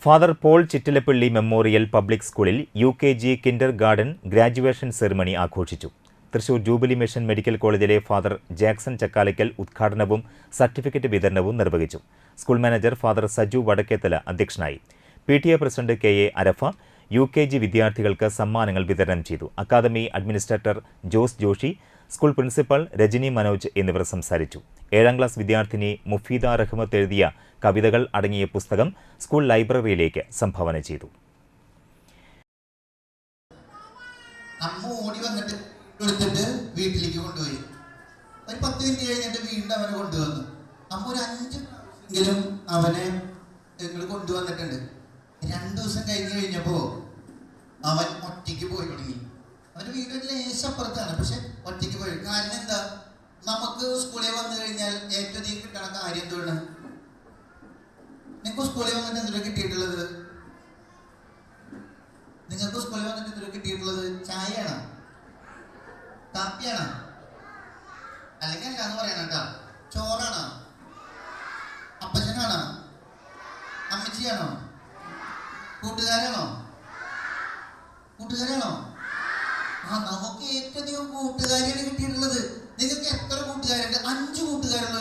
Father Paul Chittilappilly Memorial Public സ്കൂളിൽ UKG kindergarten graduation ceremony ആഘോഷിച്ചു. Thrissur Jubilee Mission Medical കോളേജിലെ Father Jackson Chakkalakkal ഉദ്ഘാടനവും സർട്ടിഫിക്കറ്റ് വിതരണവും നിർവഹിച്ചു. School manager Father Saju Vadakkethala അധ്യക്ഷനായി. PTA president KA Arafa UKG വിദ്യാർത്ഥികൾക്ക് സമ്മാനങ്ങൾ വിതരണം ചെയ്തു. Academy administrator Jose Joshi, school principal Rajani Manoj എന്നിവർ സംസാരിച്ചു. 7ാം ക്ലാസ് വിദ്യാർത്ഥിനി മുഫീദ റഹ്മത്ത് എഴുതിയ കവിതകൾ അടങ്ങിയ പുസ്തകം സ്കൂൾ ലൈബ്രറിയിലേക്ക് സംഭാവന ചെയ്തു. അമ്മ ഓടി വന്നിട്ട് എടുത്തിട്ട് വീട്ടിലേക്ക് കൊണ്ടുപോയി. ഒരു 10 മിനിറ്റ് കഴിഞ്ഞിട്ട് വീണ്ടും അവനെ കൊണ്ടുവന്നു. അമ്മ ഒരു 5 എങ്കിലും അവനെ കൊണ്ടുവന്നിട്ടുണ്ട്. 2 ദിവസം കഴിഞ്ഞപ്പോൾ അവൻ ഒറ്റയ്ക്ക് പോയി തുടങ്ങി. അവൻ്റെ വീട്ടിൽ ലേശപ്പുറത്താണ്, പക്ഷെ ഒറ്റയ്ക്ക് പോയി. കാരണം എന്താ? നമുക്ക് സ്കൂളിൽ വന്നു കഴിഞ്ഞാൽ ഏറ്റവും അധികം കിട്ടണ കാര്യം എന്താണ്? നിങ്ങൾക്ക് സ്കൂളിൽ വന്നിട്ട് എന്തൊക്കെ കിട്ടിയിട്ടുള്ളത്? നിങ്ങൾക്ക് സ്കൂളിൽ വന്നിട്ട് എന്തൊക്കെ കിട്ടിയിട്ടുള്ളത്? ചായയാണോ? കാപ്പിയാണോ? അല്ലെങ്കിൽ അല്ലാന്ന് പറയണം കേട്ടോ. ചോറാണോ? അപ്പച്ചനാണോ? അമ്മച്ചിയാണോ? കൂട്ടുകാരാണോ? നമുക്ക് ഏറ്റവും അധികം കൂട്ടുകാരിയാണ് കിട്ടിയിട്ടുള്ളത്. നിങ്ങൾക്ക് എത്ര കൂട്ടുകാരുണ്ട്? 5 കൂട്ടുകാരുള്ള